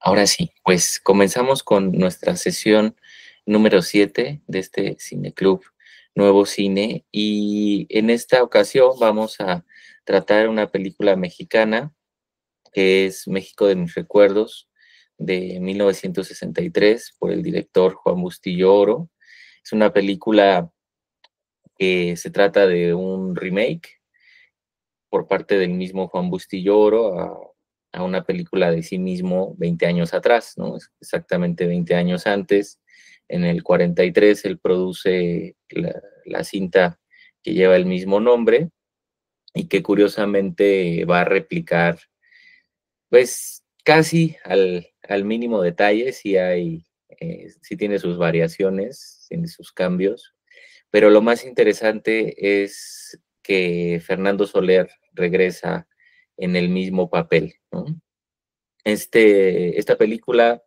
Ahora sí, pues comenzamos con nuestra sesión número 7 de este cineclub Nuevo Cine y en esta ocasión vamos a tratar una película mexicana que es México de mis recuerdos de 1963 por el director Juan Bustillo Oro. Es una película que se trata de un remake por parte del mismo Juan Bustillo Oro a una película de sí mismo 20 años atrás, ¿no? Exactamente 20 años antes. En el 43 él produce la cinta que lleva el mismo nombre y que curiosamente va a replicar, pues casi al mínimo detalle, sí tiene sus variaciones, tiene sus cambios, pero lo más interesante es que Fernando Soler regresa en el mismo papel, ¿no? Esta película,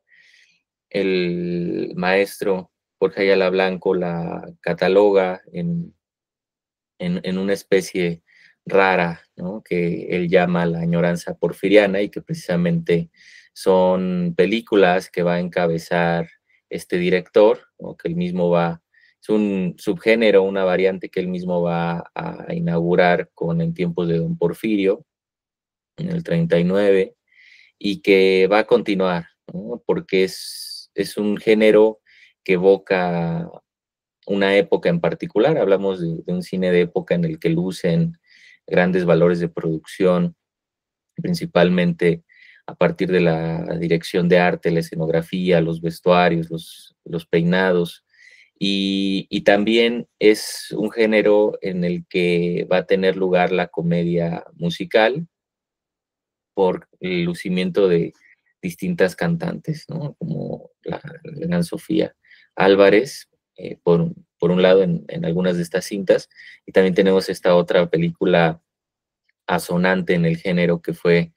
el maestro Jorge Ayala Blanco la cataloga en una especie rara, ¿no? Que él llama la añoranza porfiriana y que precisamente son películas que va a encabezar este director, ¿no? Que él mismo es un subgénero, una variante que él mismo va a inaugurar en tiempos de Don Porfirio, en el 39, y que va a continuar, ¿no? Porque es un género que evoca una época en particular. Hablamos de un cine de época en el que lucen grandes valores de producción, principalmente a partir de la dirección de arte, la escenografía, los vestuarios, los peinados. Y también es un género en el que va a tener lugar la comedia musical por el lucimiento de distintas cantantes, ¿no? Como la gran Sofía Álvarez, por un lado en algunas de estas cintas, y también tenemos esta otra película asonante en el género que fue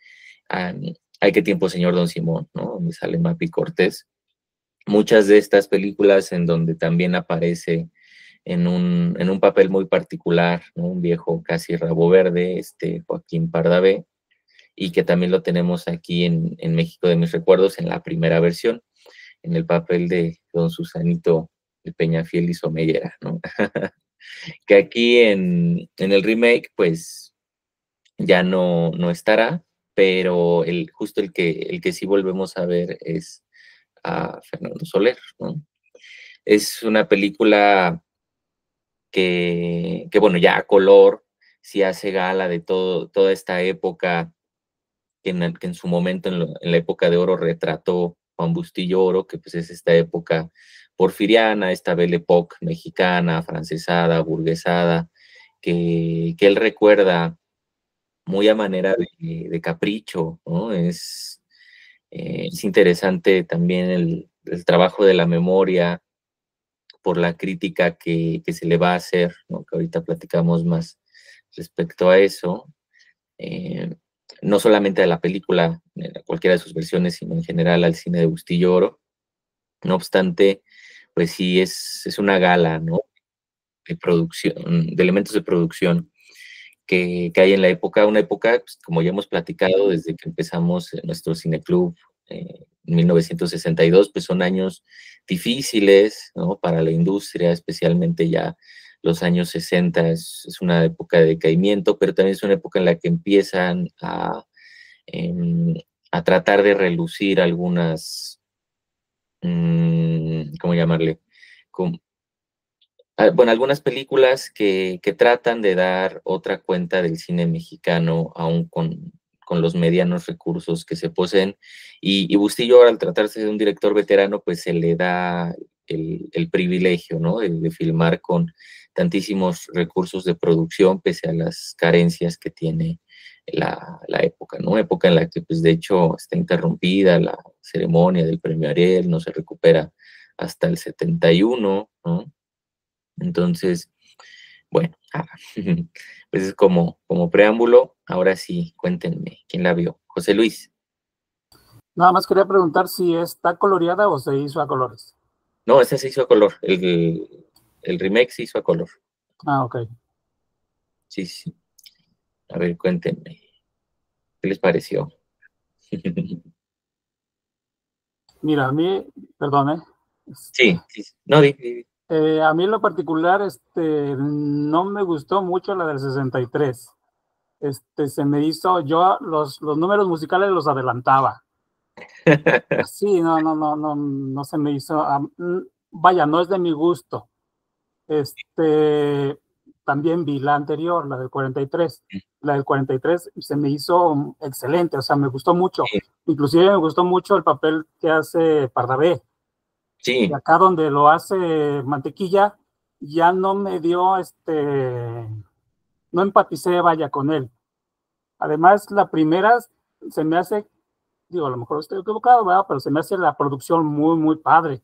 Hay que tiempo, señor Don Simón, ¿no? Donde sale Mapi Cortés. Muchas de estas películas en donde también aparece en un papel muy particular, ¿no? Un viejo casi rabo verde, Joaquín Pardavé, y que también lo tenemos aquí en México de mis recuerdos en la primera versión, en el papel de don Susanito de Peñafiel y Somellera, ¿no? Que aquí en el remake, pues ya no estará, pero justo el que sí volvemos a ver es a Fernando Soler, ¿no? Es una película bueno, ya a color, sí hace gala de toda esta época que en su momento, en la época de oro, retrató Juan Bustillo Oro, que pues es esta época porfiriana, esta Belle Époque mexicana, afrancesada, burguesada, que él recuerda muy a manera de capricho, ¿no? Es interesante también el trabajo de la memoria por la crítica que se le va a hacer, ¿no? Que ahorita platicamos más respecto a eso. Eh, no solamente a la película, cualquiera de sus versiones, sino en general al cine de Bustillo Oro. No obstante, pues sí, es una gala, ¿no? De producción, de elementos de producción que hay en la época, una época, pues, como ya hemos platicado desde que empezamos nuestro cineclub en 1962, pues son años difíciles, ¿no? Para la industria, especialmente ya los años 60 es una época de decaimiento, pero también es una época en la que empiezan a tratar de relucir algunas, ¿cómo llamarle? Como, bueno, algunas películas que tratan de dar otra cuenta del cine mexicano, aún con los medianos recursos que se poseen. Y Bustillo, al tratarse de un director veterano, pues se le da el privilegio, ¿no? De filmar con tantísimos recursos de producción, pese a las carencias que tiene la época, ¿no? Época en la que, pues, de hecho, está interrumpida la ceremonia del Premio Ariel, no se recupera hasta el 71, ¿no? Entonces, bueno, pues es como preámbulo. Ahora sí, cuéntenme, ¿quién la vio? José Luis. Nada más quería preguntar si está coloreada o se hizo a colores. No, ese se hizo a color. El remake se hizo a color. Ah, ok. Sí, sí. A ver, cuéntenme, ¿qué les pareció? Mira, a mí, perdón, Sí, sí, sí. No, a mí en lo particular, no me gustó mucho la del 63. Se me hizo, yo los números musicales los adelantaba. Sí, no se me hizo, vaya, no es de mi gusto. También vi la anterior, la del 43. La del 43 se me hizo excelente, o sea, me gustó mucho. sí, Inclusive me gustó mucho el papel que hace Pardavé. Y sí, acá donde lo hace Mantequilla, ya no me dio, no empaticé, vaya, con él. Además, la primera se me hace, digo, a lo mejor estoy equivocado, ¿verdad? Pero se me hace la producción muy, muy padre,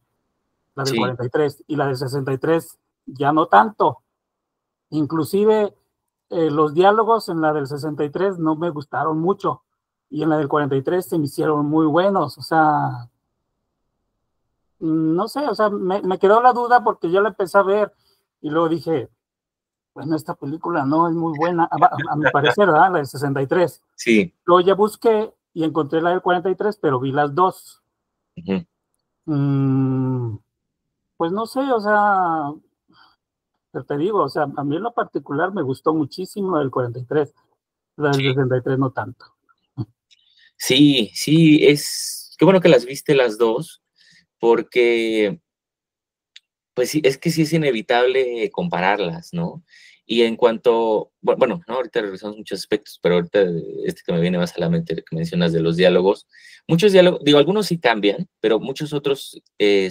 la del sí, 43, y la del 63 ya no tanto. Inclusive los diálogos en la del 63 no me gustaron mucho, y en la del 43 se me hicieron muy buenos, o sea, no sé, o sea, me quedó la duda porque yo la empecé a ver y luego dije, bueno, esta película no es muy buena, a mi parecer, ¿verdad? La del 63. sí. Luego ya busqué y encontré la del 43, pero vi las dos. Ujú. Mm, pues no sé, o sea, te digo, o sea, a mí en lo particular me gustó muchísimo la del 43, la del 63 no tanto. Sí, sí, qué bueno que las viste las dos, porque pues sí, es que sí es inevitable compararlas, ¿no? Y en cuanto, bueno, no, ahorita revisamos muchos aspectos, pero ahorita este que me viene más a la mente, que mencionas de los diálogos, muchos diálogos, digo, algunos sí cambian, pero muchos otros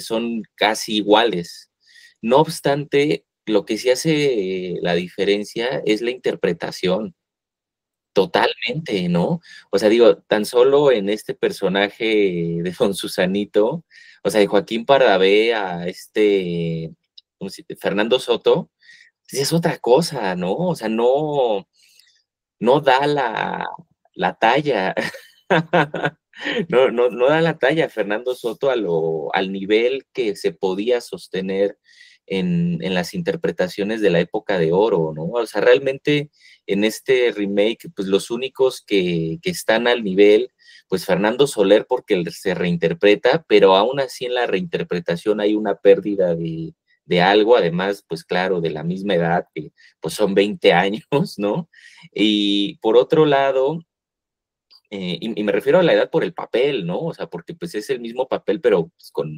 son casi iguales. No obstante, lo que sí hace la diferencia es la interpretación. Totalmente, ¿no? O sea, digo, tan solo en este personaje de Don Susanito, o sea, de Joaquín Pardavé a ¿cómo Fernando Soto, sí es otra cosa, ¿no? O sea, no da la talla. No da la talla Fernando Soto al nivel que se podía sostener en las interpretaciones de la época de oro, ¿no? O sea, realmente en este remake, pues los únicos que están al nivel, pues Fernando Soler porque él se reinterpreta, pero aún así en la reinterpretación hay una pérdida de algo, además, pues claro, de la misma edad, que pues son 20 años, ¿no? Y por otro lado, y me refiero a la edad por el papel, ¿no? O sea, porque pues es el mismo papel, pero pues, con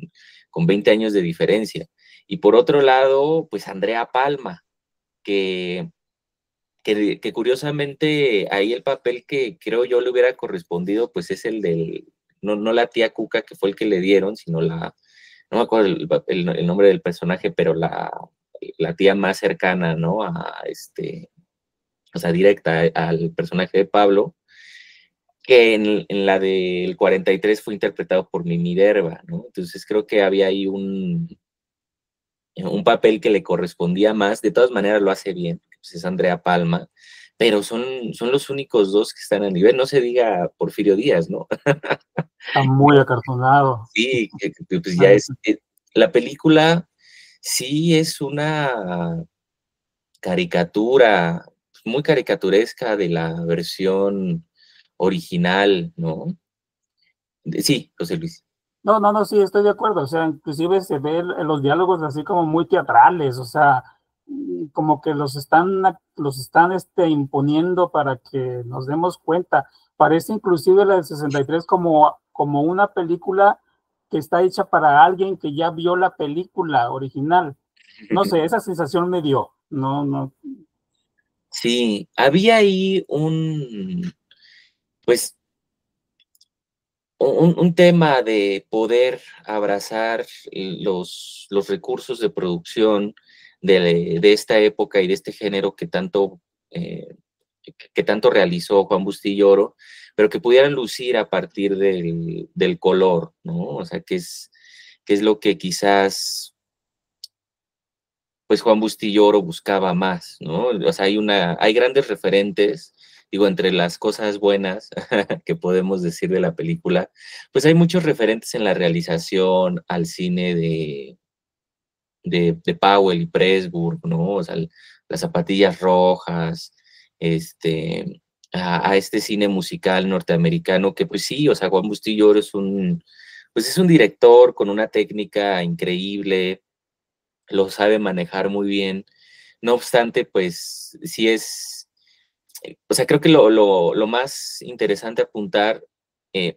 20 años de diferencia. Y por otro lado, pues Andrea Palma, que, que curiosamente ahí el papel que creo yo le hubiera correspondido, pues es el no la tía Cuca, que fue el que le dieron, sino no me acuerdo el nombre del personaje, pero la tía más cercana, ¿no? O sea, directa al personaje de Pablo, que en la del 43 fue interpretado por Mimi Derba, ¿no? Entonces creo que había ahí un papel que le correspondía más. De todas maneras lo hace bien, pues es Andrea Palma, pero son los únicos dos que están a nivel. No se diga Porfirio Díaz, ¿no? Está muy acartonado. Sí, pues ya es. La película sí es una caricatura, muy caricaturesca de la versión original, ¿no? Sí, José Luis. No, sí, estoy de acuerdo. O sea, inclusive se ve los diálogos así como muy teatrales, o sea, como que los están imponiendo para que nos demos cuenta. Parece inclusive la del 63 como una película que está hecha para alguien que ya vio la película original. No sé, esa sensación me dio. No, no. Sí, había ahí pues, un tema de poder abrazar los recursos de producción de esta época y de este género que tanto realizó Juan Bustillo, pero que pudieran lucir a partir del color, ¿no? O sea, que es lo que quizás pues Juan Bustillo buscaba más, ¿no? O sea, hay grandes referentes, digo, entre las cosas buenas que podemos decir de la película, pues hay muchos referentes en la realización, al cine de Powell y Pressburg, ¿no? O sea, las zapatillas rojas, a este cine musical norteamericano, que pues sí, o sea, Juan Bustillo es pues es un director con una técnica increíble, lo sabe manejar muy bien. No obstante, pues sí es, o sea, creo que lo más interesante apuntar,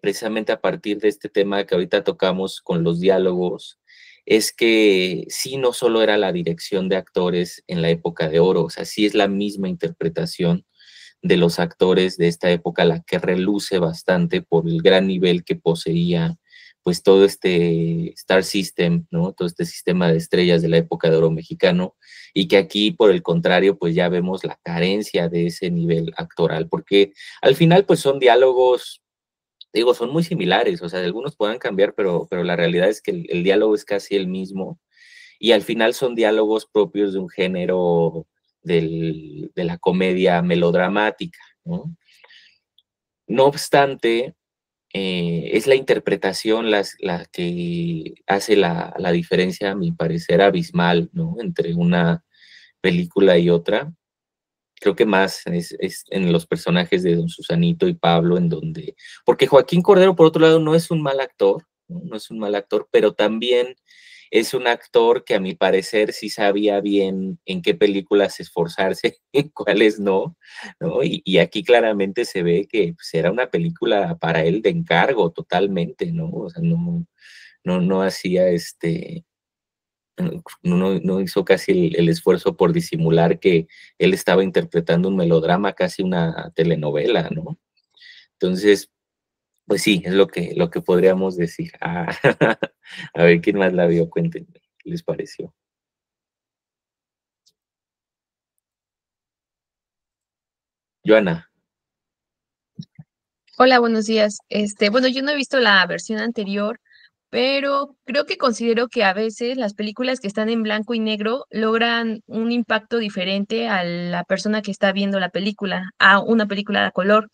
precisamente a partir de este tema que ahorita tocamos con los diálogos, es que sí, no solo era la dirección de actores en la época de oro, o sea, sí es la misma interpretación de los actores de esta época la que reluce bastante por el gran nivel que poseía pues todo este Star System, ¿no? Todo este sistema de estrellas de la época de oro mexicano, y que aquí, por el contrario, pues ya vemos la carencia de ese nivel actoral, porque al final pues son diálogos, digo, son muy similares, o sea, algunos puedan cambiar, pero la realidad es que el diálogo es casi el mismo, y al final son diálogos propios de un género de la comedia melodramática, ¿no? No obstante, es la interpretación la que hace la diferencia, a mi parecer, abismal, ¿no? Entre una película y otra. Creo que más es en los personajes de Don Susanito y Pablo, en donde, porque Joaquín Cordero, por otro lado, no es un mal actor, ¿no? No es un mal actor, pero también es un actor que a mi parecer sí sabía bien en qué películas esforzarse, en cuáles no, ¿no? Y aquí claramente se ve que pues, era una película para él de encargo totalmente, ¿no? O sea, no hacía no hizo casi el esfuerzo por disimular que él estaba interpretando un melodrama, casi una telenovela, ¿no? Entonces, pues sí, es lo que podríamos decir. Ah, a ver, ¿quién más la vio? Cuéntenme, ¿qué les pareció? Joana. Hola, buenos días. Bueno, yo no he visto la versión anterior, pero creo que considero que a veces las películas que están en blanco y negro logran un impacto diferente a la persona que está viendo la película, a una película a color.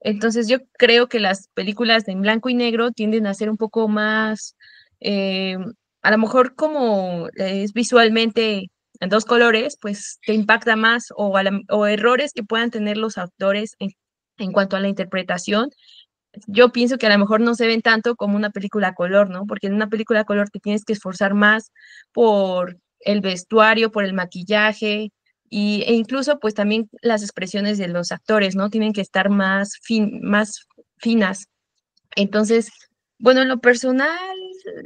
Entonces yo creo que las películas en blanco y negro tienden a ser un poco más, eh, a lo mejor como es visualmente en dos colores, pues te impacta más o errores que puedan tener los actores en cuanto a la interpretación. Yo pienso que a lo mejor no se ven tanto como una película a color, ¿no? Porque en una película a color te tienes que esforzar más por el vestuario, por el maquillaje e incluso pues también las expresiones de los actores, ¿no? Tienen que estar más finas. Entonces, bueno, en lo personal,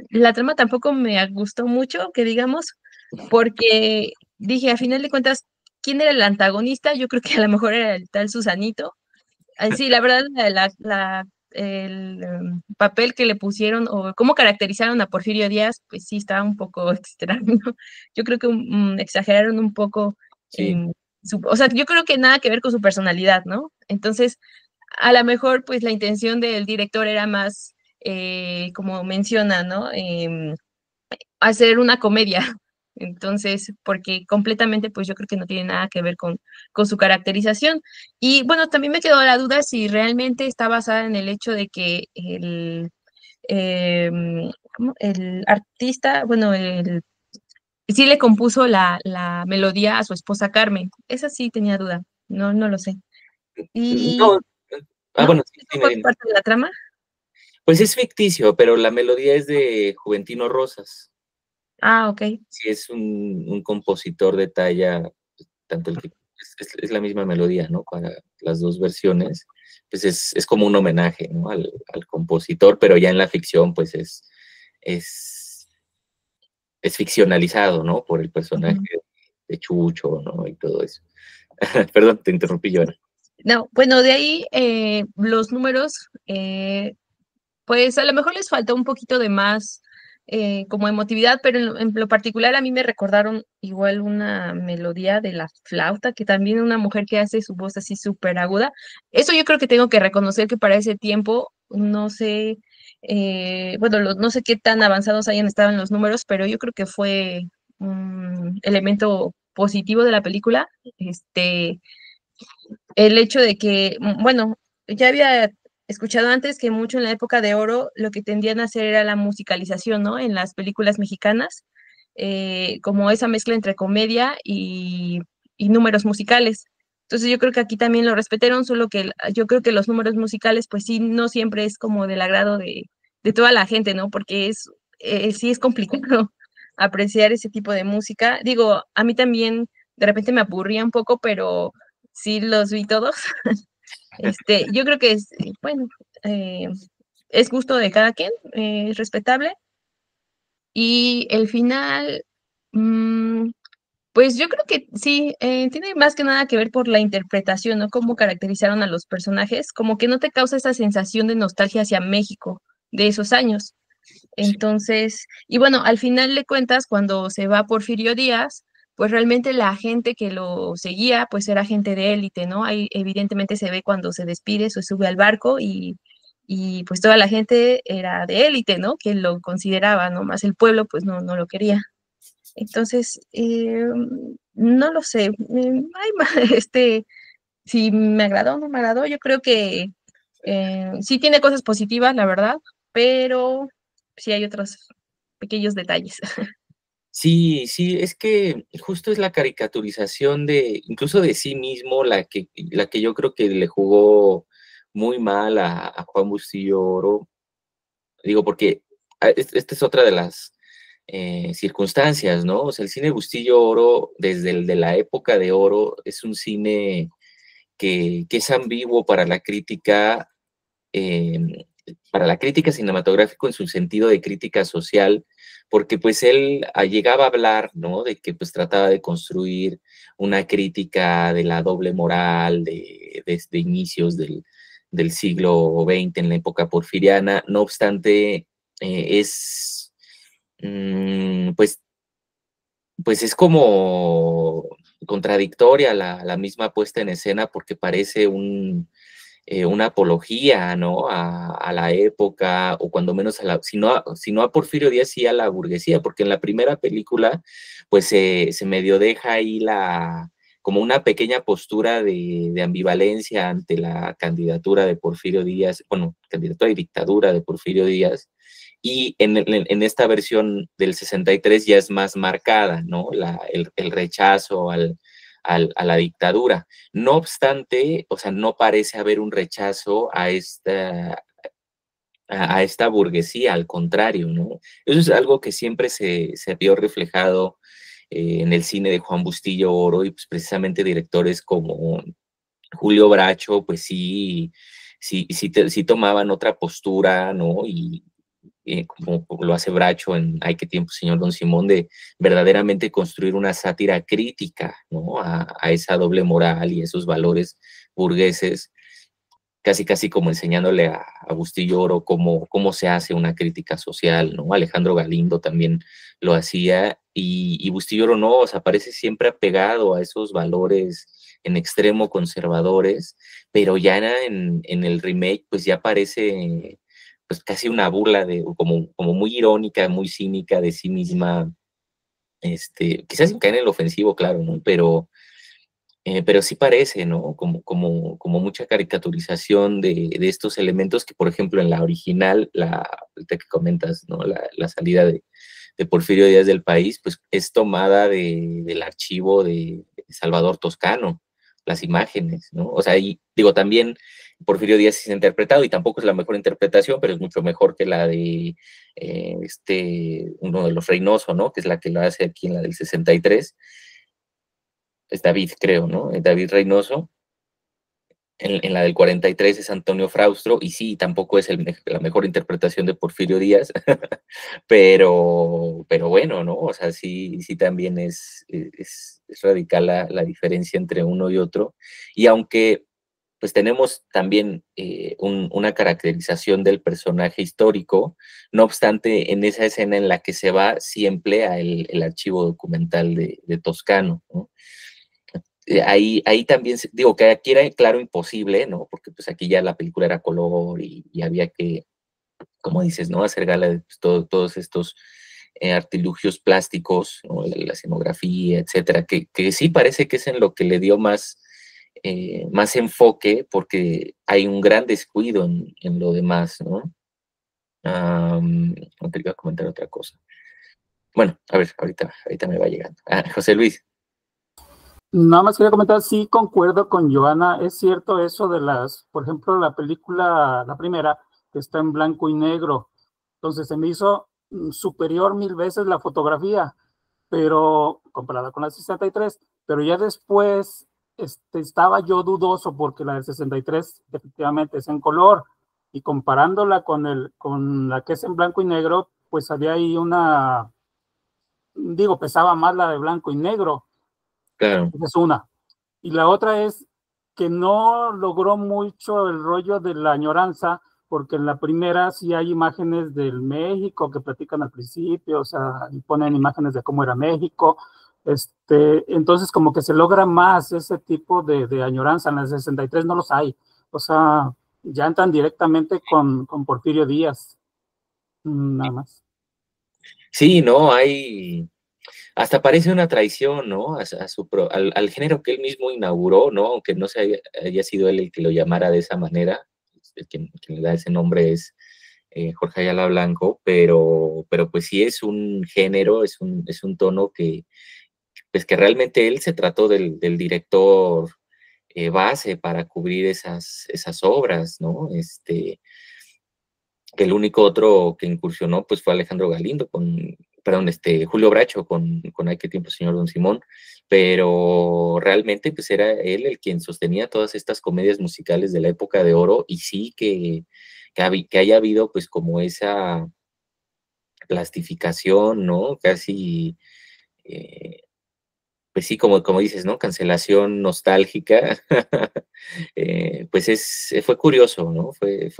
la trama tampoco me gustó mucho, que digamos, porque dije, a final de cuentas, ¿quién era el antagonista? Yo creo que a lo mejor era el tal Susanito. Sí, la verdad, el papel que le pusieron o cómo caracterizaron a Porfirio Díaz, pues sí estaba un poco extraño. Yo creo que exageraron un poco Sí, en o sea, yo creo que nada que ver con su personalidad, ¿no? Entonces, a lo mejor, pues la intención del director era más, como menciona, ¿no? Hacer una comedia. Entonces, porque completamente, pues yo creo que no tiene nada que ver con su caracterización. Y bueno, también me quedó la duda si realmente está basada en el hecho de que el artista, bueno, sí le compuso la melodía a su esposa Carmen. Esa sí tenía duda, no lo sé. Y, no, ¿no? bueno, sí, ¿Eso dime, fue dime. parte de la trama? Pues es ficticio, pero la melodía es de Juventino Rosas. Ah, ok. Sí, es un compositor de talla, tanto el que es la misma melodía, ¿no? Para las dos versiones, pues es como un homenaje, ¿no? Al compositor, pero ya en la ficción, pues es, es ficcionalizado, ¿no? Por el personaje Ujú. de Chucho, ¿no? Y todo eso. Perdón, te interrumpí, Joana. No, bueno, de ahí los números, pues a lo mejor les faltó un poquito de más como emotividad, pero en lo particular a mí me recordaron igual una melodía de la flauta, que también una mujer que hace su voz así súper aguda. Eso yo creo que tengo que reconocer que para ese tiempo, no sé, bueno, no sé qué tan avanzados hayan estado en los números, pero yo creo que fue un elemento positivo de la película. El hecho de que, bueno, ya había escuchado antes que mucho en la época de oro lo que tendían a hacer era la musicalización, ¿no? En las películas mexicanas, como esa mezcla entre comedia y números musicales. Entonces yo creo que aquí también lo respetaron, solo que yo creo que los números musicales, pues sí, no siempre es como del agrado de toda la gente, ¿no? Porque sí es complicado apreciar ese tipo de música. Digo, a mí también de repente me aburría un poco, pero sí los vi todos. Yo creo que bueno, es gusto de cada quien, es respetable. Y el final, pues yo creo que sí, tiene más que nada que ver por la interpretación, ¿no? Cómo caracterizaron a los personajes, como que no te causa esa sensación de nostalgia hacia México de esos años. Sí. Entonces, y bueno, al final de cuentas, cuando se va Porfirio Díaz, pues realmente la gente que lo seguía, pues era gente de élite, ¿no? Ahí evidentemente se ve cuando se despide, se sube al barco y pues toda la gente era de élite, ¿no? Que lo consideraba, ¿no? Más el pueblo, pues no lo quería. Entonces, no lo sé. Si me agradó o no me agradó, yo creo que sí tiene cosas positivas, la verdad, pero sí hay otros pequeños detalles. Sí, sí, es que justo es la caricaturización de, incluso de sí mismo, la que yo creo que le jugó muy mal a Juan Bustillo Oro. Digo, porque esta es otra de las circunstancias, ¿no? O sea, el cine Bustillo Oro, desde el de la época de oro, es un cine que es ambiguo para la crítica cinematográfica en su sentido de crítica social, porque pues él llegaba a hablar, ¿no? De que pues trataba de construir una crítica de la doble moral desde inicios del siglo XX, en la época porfiriana. No obstante, es, pues, pues es como contradictoria la misma puesta en escena, porque parece una apología, ¿no? A la época, o cuando menos si no a Porfirio Díaz, sí a la burguesía, porque en la primera película, pues se medio deja ahí como una pequeña postura de ambivalencia ante la candidatura de Porfirio Díaz, bueno, candidatura y dictadura de Porfirio Díaz, y en esta versión del 63 ya es más marcada, ¿no? El rechazo a la dictadura. No obstante, o sea, no parece haber un rechazo a esta burguesía, al contrario, ¿no? Eso es algo que siempre se vio reflejado en el cine de Juan Bustillo Oro, y pues precisamente directores como Julio Bracho, pues sí tomaban otra postura, ¿no? Y como lo hace Bracho en Ay, qué tiempo, señor Don Simón, de verdaderamente construir una sátira crítica, ¿no? A esa doble moral y esos valores burgueses, casi como enseñándole a Bustillo Oro cómo se hace una crítica social, ¿no? Alejandro Galindo también lo hacía, y Bustillo Oro no, o sea, parece siempre apegado a esos valores en extremo conservadores, pero ya en el remake pues ya parece pues casi una burla, como muy irónica, muy cínica de sí misma, quizás sin caer en el ofensivo, claro, ¿no? Pero sí parece, ¿no? Como mucha caricaturización de estos elementos que, por ejemplo, en la original, ahorita que comentas, ¿no? La salida de Porfirio Díaz del país, pues es tomada del archivo de Salvador Toscano, las imágenes, ¿no? O sea, y digo, también Porfirio Díaz es interpretado, y tampoco es la mejor interpretación, pero es mucho mejor que la de uno de los Reynoso, ¿no? Que es la que lo hace aquí en la del 63. Es David, creo, ¿no? David Reynoso. En la del 43 es Antonio Fraustro, y sí, tampoco es la mejor interpretación de Porfirio Díaz, pero bueno, ¿no? O sea, sí también es radical la diferencia entre uno y otro. Y aunque pues tenemos también una caracterización del personaje histórico, no obstante, en esa escena en la que se va, sí emplea el archivo documental de Toscano, ¿no? Ahí también, digo que aquí era claro imposible, ¿no? Porque pues aquí ya la película era color, y había que, como dices, ¿no? Hacer gala de pues, todos estos artilugios plásticos, ¿no? La escenografía, etcétera, que sí parece que es en lo que le dio más enfoque, porque hay un gran descuido en lo demás, ¿no? No te iba a comentar otra cosa. Bueno, a ver, ahorita me va llegando. José Luis. Nada más quería comentar, sí concuerdo con Joana, es cierto eso de por ejemplo, la película, la primera, que está en blanco y negro, Entonces se me hizo superior 1000 veces la fotografía, pero comparada con la 63, pero ya después estaba yo dudoso porque la del 63 efectivamente es en color, y comparándola con la que es en blanco y negro, pues había ahí pesaba más la de blanco y negro. Claro. Esa es una. Y la otra es que no logró mucho el rollo de la añoranza, porque en la primera sí hay imágenes del México que platican al principio, o sea, y ponen imágenes de cómo era México. Entonces como que se logra más ese tipo de añoranza. En la 63 no los hay. O sea, ya entran directamente con Porfirio Díaz. Nada más. Sí, no, hasta parece una traición, ¿no? Al género que él mismo inauguró, ¿no? Aunque no haya sido él el que lo llamara de esa manera, quien le da ese nombre es Jorge Ayala Blanco, pero pues sí es un género, es un tono pues que realmente él se trató del director base para cubrir esas obras, ¿no? Que el único otro que incursionó pues fue Alejandro Galindo perdón, Julio Bracho con Ay, qué tiempo, señor Don Simón, pero realmente pues era él el quien sostenía todas estas comedias musicales de la época de oro, y sí que haya habido pues como esa plastificación, ¿no? Casi, pues sí, como dices, ¿no? Cancelación nostálgica, pues fue curioso, ¿no? Fue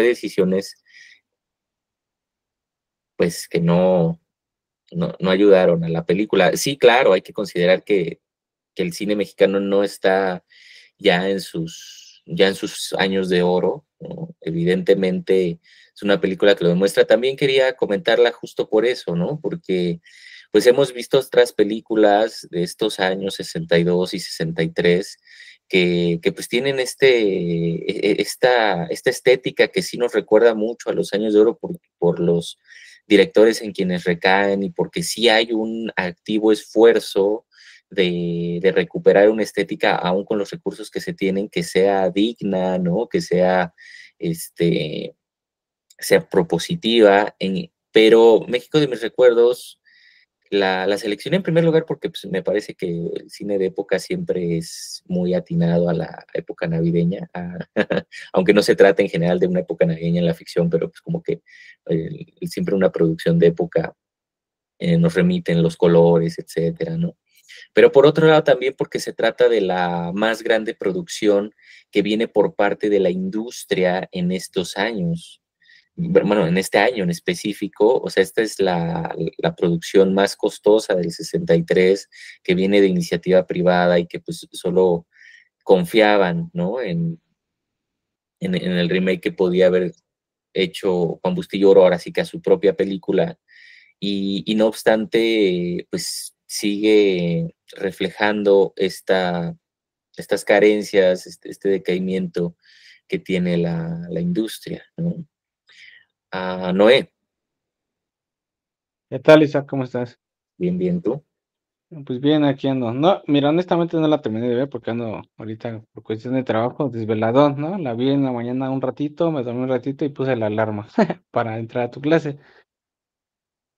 decisiones pues que no ayudaron a la película. Sí, claro, hay que considerar que el cine mexicano no está ya en sus años de oro, ¿no? Evidentemente es una película que lo demuestra. También quería comentarla justo por eso, ¿no? Porque pues hemos visto otras películas de estos años 62 y 63 que pues tienen esta estética que sí nos recuerda mucho a los años de oro por los directores en quienes recaen, y porque sí hay un activo esfuerzo de recuperar una estética, aún con los recursos que se tienen, que sea digna, ¿no? Que sea propositiva. Pero México de mis recuerdos la seleccioné en primer lugar porque pues, me parece que el cine de época siempre es muy atinado a la época navideña, aunque no se trata en general de una época navideña en la ficción, pero pues como que siempre una producción de época nos remiten los colores, etcétera, ¿no? Pero por otro lado también porque se trata de la más grande producción que viene por parte de la industria en estos años. Bueno, en este año en específico, o sea, esta es la producción más costosa del 63, que viene de iniciativa privada y que pues solo confiaban, ¿no? En el remake que podía haber hecho Juan Bustillo Oro, ahora sí que a su propia película, y no obstante, pues sigue reflejando estas carencias, decaimiento que tiene la industria, ¿no? Noé, ¿Qué tal, Isaac? ¿Cómo estás? bien, bien, tú. Pues bien, aquí ando. No, mira, honestamente no la terminé de ver porque ando ahorita por cuestión de trabajo desveladón, ¿no? La vi en la mañana un ratito, me dormí un ratito y puse la alarma para entrar a tu clase.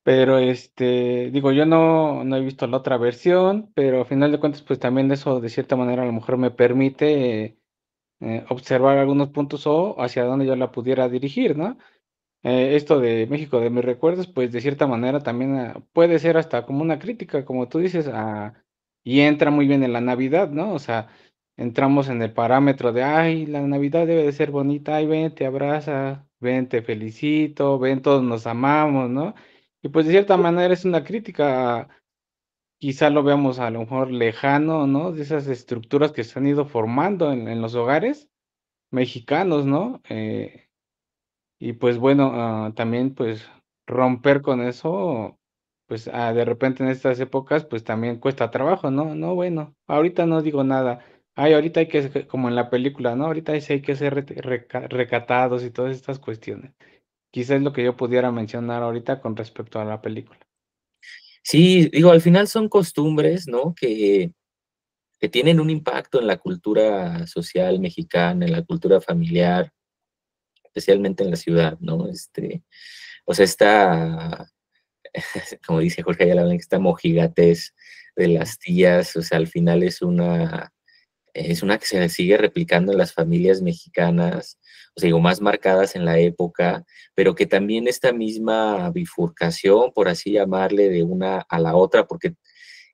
Pero digo, yo no he visto la otra versión, pero a final de cuentas, pues también eso de cierta manera a lo mejor me permite observar algunos puntos o hacia dónde yo la pudiera dirigir, ¿no? Esto de México de mis recuerdos, pues de cierta manera también puede ser hasta como una crítica, como tú dices, y entra muy bien en la Navidad, ¿no? O sea, entramos en el parámetro de, ay, la Navidad debe de ser bonita, ay, ven, te abraza, ven, te felicito, ven, todos nos amamos, ¿no? Y pues de cierta manera es una crítica, quizá lo veamos a lo mejor lejano, ¿no? De esas estructuras que se han ido formando en los hogares mexicanos, ¿no? Y pues bueno, también pues romper con eso, pues de repente en estas épocas pues también cuesta trabajo, ¿no? No, bueno, ahorita no digo nada. Ay, ahorita hay que, como en la película, ¿no? Ahorita sí hay que ser recatados y todas estas cuestiones. Quizás es lo que yo pudiera mencionar ahorita con respecto a la película. Sí, digo, al final son costumbres, ¿no? Que tienen un impacto en la cultura social mexicana, en la cultura familiar, especialmente en la ciudad, ¿no? o sea, como dice Jorge Ayala Blanco, esta mojigatez de las tías, o sea, al final es una que se sigue replicando en las familias mexicanas, o sea, digo, más marcadas en la época, pero que también esta misma bifurcación, por así llamarle, de una a la otra, porque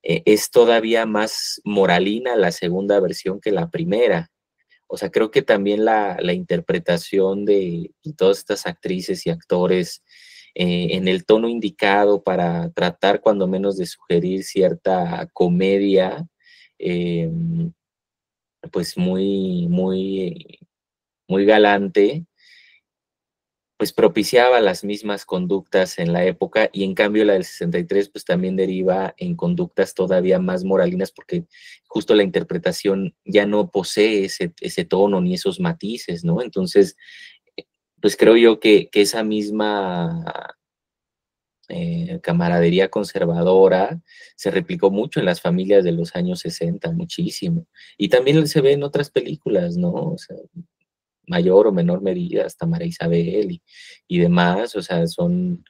es todavía más moralina la segunda versión que la primera. O sea, creo que también la interpretación de todas estas actrices y actores en el tono indicado para tratar cuando menos de sugerir cierta comedia, eh, pues muy galante, pues propiciaba las mismas conductas en la época, y en cambio la del 63 pues también deriva en conductas todavía más moralinas, porque justo la interpretación ya no posee ese tono ni esos matices, ¿no? Entonces, pues creo yo que esa misma camaradería conservadora se replicó mucho en las familias de los años 60, muchísimo. Y también se ve en otras películas, ¿no? O sea, mayor o menor medida, hasta María Isabel y demás, o sea, son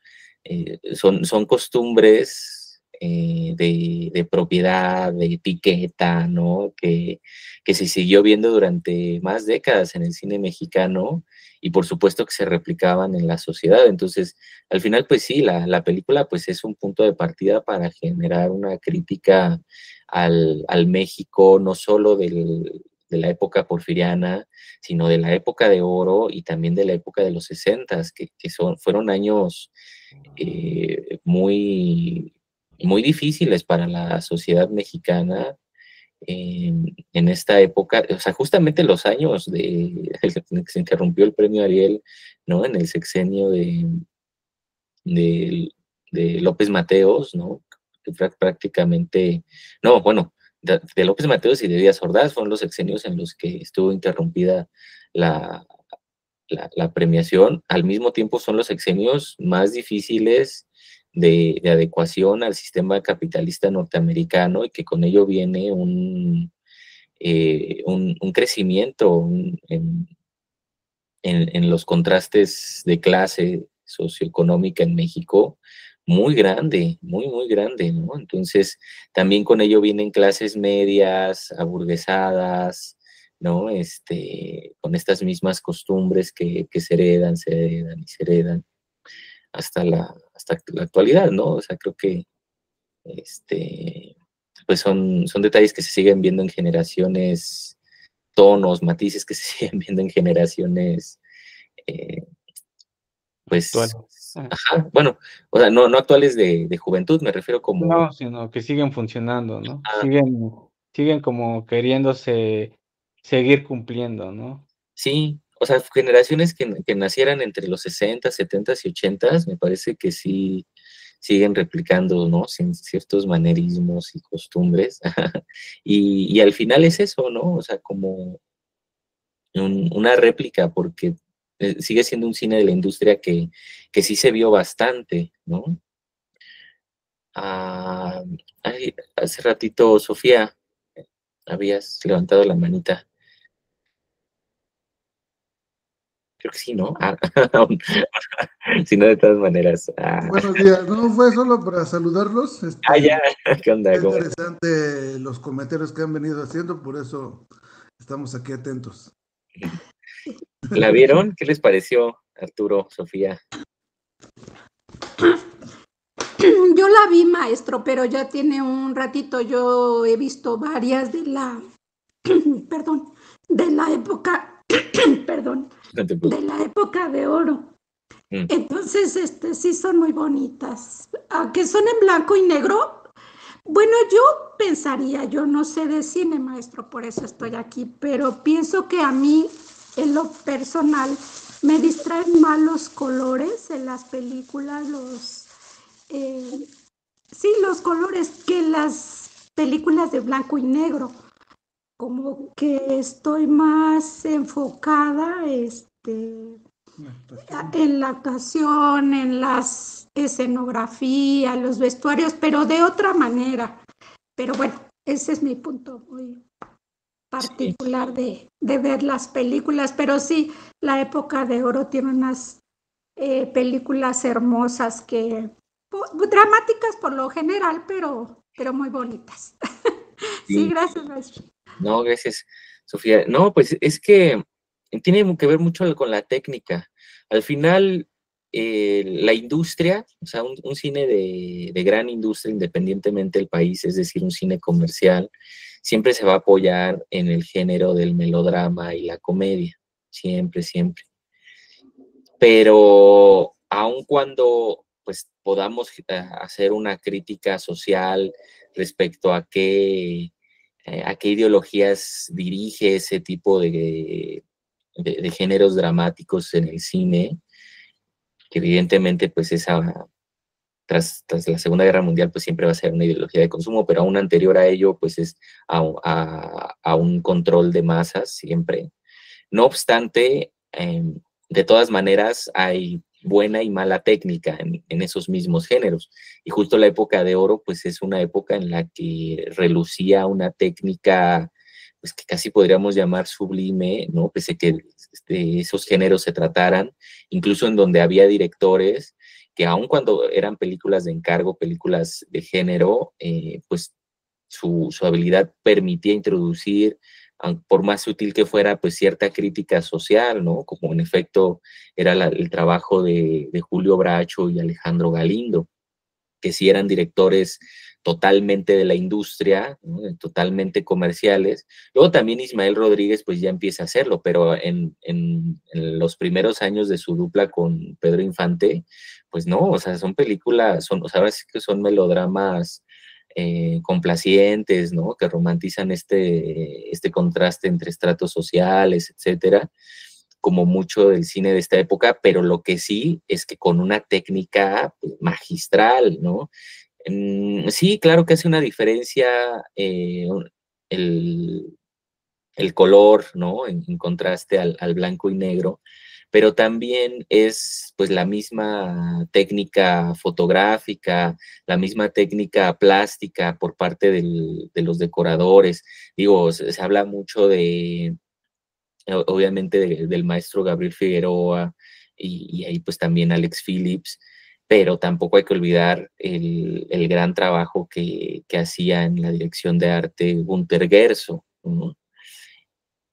costumbres de propiedad, de etiqueta, ¿no? Que se siguió viendo durante más décadas en el cine mexicano, y por supuesto que se replicaban en la sociedad. Entonces, al final, pues sí, la película pues es un punto de partida para generar una crítica al México, no solo de la época porfiriana, sino de la época de oro y también de la época de los 60, fueron años muy difíciles para la sociedad mexicana en esta época, o sea, justamente los años que se interrumpió el premio Ariel, ¿no? En el sexenio de, de López Mateos, ¿no? Que prácticamente, no, bueno, de López Mateos y de Díaz Ordaz fueron los sexenios en los que estuvo interrumpida la, la premiación. Al mismo tiempo son los sexenios más difíciles de adecuación al sistema capitalista norteamericano, y que con ello viene un crecimiento en los contrastes de clase socioeconómica en México muy grande, muy grande, ¿no? Entonces, también con ello vienen clases medias, aburguesadas, ¿no? Con estas mismas costumbres que se heredan y se heredan hasta la actualidad, ¿no? O sea, creo que pues son detalles que se siguen viendo en generaciones, tonos, matices que se siguen viendo en generaciones, pues, ajá, bueno, o sea, no actuales de juventud, me refiero como... No, sino que siguen funcionando, ¿no? Ah, Siguen como queriéndose seguir cumpliendo, ¿no? sí, o sea, generaciones que nacieran entre los 60, 70 y 80, me parece que sí siguen replicando, ¿no? Sin ciertos manerismos y costumbres. Y al final es eso, ¿no? O sea, como una réplica, porque sigue siendo un cine de la industria que sí se vio bastante, ¿no? Ah, hace ratito, Sofía, habías levantado la manita. Creo que sí, ¿no? Si no, de todas maneras. Buenos días, no fue solo para saludarlos. Ya, ¿qué onda? Es interesante los comentarios que han venido haciendo, por eso estamos aquí atentos. ¿La vieron? ¿Qué les pareció, Arturo, Sofía? Yo la vi, maestro, pero ya tiene un ratito. Yo he visto varias de la, perdón, de la época, perdón, de la época de oro. Entonces, sí son muy bonitas. ¿Que son en blanco y negro? Bueno, yo pensaría, yo no sé de cine, maestro, por eso estoy aquí, pero pienso que a mí, en lo personal, me distraen más los colores en las películas, sí, los colores que las películas de blanco y negro. Como que estoy más enfocada en la actuación, en las escenografías, los vestuarios, pero de otra manera. Pero bueno, ese es mi punto muy particular de ver las películas. Pero sí, la época de oro tiene unas películas hermosas dramáticas por lo general, pero muy bonitas. Sí, gracias, maestro. No, gracias, Sofía. No, pues es que tiene que ver mucho con la técnica. Al final, la industria, o sea, un cine de gran industria, independientemente del país, es decir, un cine comercial, siempre se va a apoyar en el género del melodrama y la comedia. Siempre, siempre. Pero aun cuando pues podamos hacer una crítica social respecto a qué ideologías dirige ese tipo de géneros dramáticos en el cine, que evidentemente pues tras la Segunda Guerra Mundial pues siempre va a ser una ideología de consumo, pero aún anterior a ello pues es a un control de masas siempre. No obstante, de todas maneras hay buena y mala técnica en esos mismos géneros. Y justo la época de oro, pues es una época en la que relucía una técnica, pues que casi podríamos llamar sublime, ¿no? Pese a que esos géneros se trataran, incluso en donde había directores que aun cuando eran películas de encargo, películas de género, pues su habilidad permitía introducir, por más sutil que fuera, pues cierta crítica social, ¿no? Como en efecto era el trabajo de Julio Bracho y Alejandro Galindo, que sí eran directores totalmente de la industria, ¿no? Totalmente comerciales. Luego también Ismael Rodríguez pues ya empieza a hacerlo, pero en los primeros años de su dupla con Pedro Infante, pues no, o sea, son películas, o sea, ahora sí que son melodramas complacientes, ¿no? Que romantizan este contraste entre estratos sociales, etcétera, como mucho del cine de esta época, pero lo que sí es que con una técnica pues, magistral, ¿no? Sí, claro que hace una diferencia el color, ¿no? En contraste al blanco y negro, pero también es pues la misma técnica fotográfica, la misma técnica plástica por parte de los decoradores. Digo, se habla mucho obviamente del maestro Gabriel Figueroa y ahí pues también Alex Phillips, pero tampoco hay que olvidar el gran trabajo que hacía en la dirección de arte Günter Gerso, ¿no?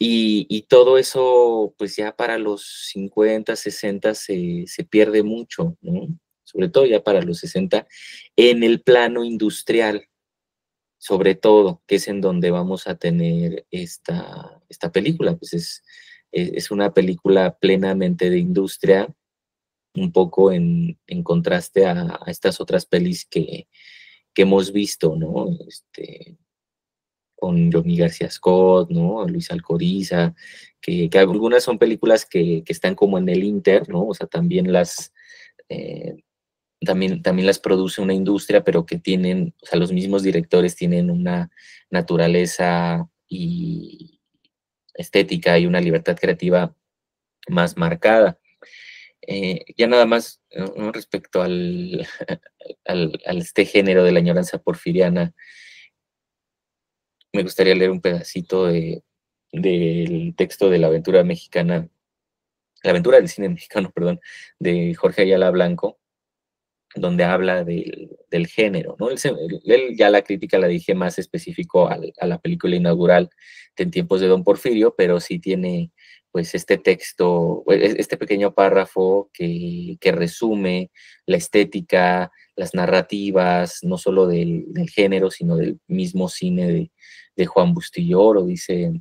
Y todo eso, pues ya para los 50, 60 se pierde mucho, ¿no? Sobre todo ya para los 60, en el plano industrial, sobre todo, que es en donde vamos a tener esta película. Pues es una película plenamente de industria, un poco en contraste a estas otras pelis que hemos visto, ¿no? Con Johnny García Scott, ¿no? Luis Alcoriza, que algunas son películas que están como en el inter, ¿no? O sea, también también las produce una industria, pero que tienen, o sea, los mismos directores tienen una naturaleza y estética y una libertad creativa más marcada. Ya nada más, ¿no? Respecto al este género de la añoranza porfiriana, me gustaría leer un pedacito del texto de la aventura mexicana, la aventura del cine mexicano, perdón, de Jorge Ayala Blanco, donde habla del género, ¿no? Él ya la crítica la dije más específico a la película inaugural de En tiempos de Don Porfirio, pero sí tiene pues este texto, este pequeño párrafo que resume la estética, las narrativas, no solo del género, sino del mismo cine de Juan Bustillo Oro, dice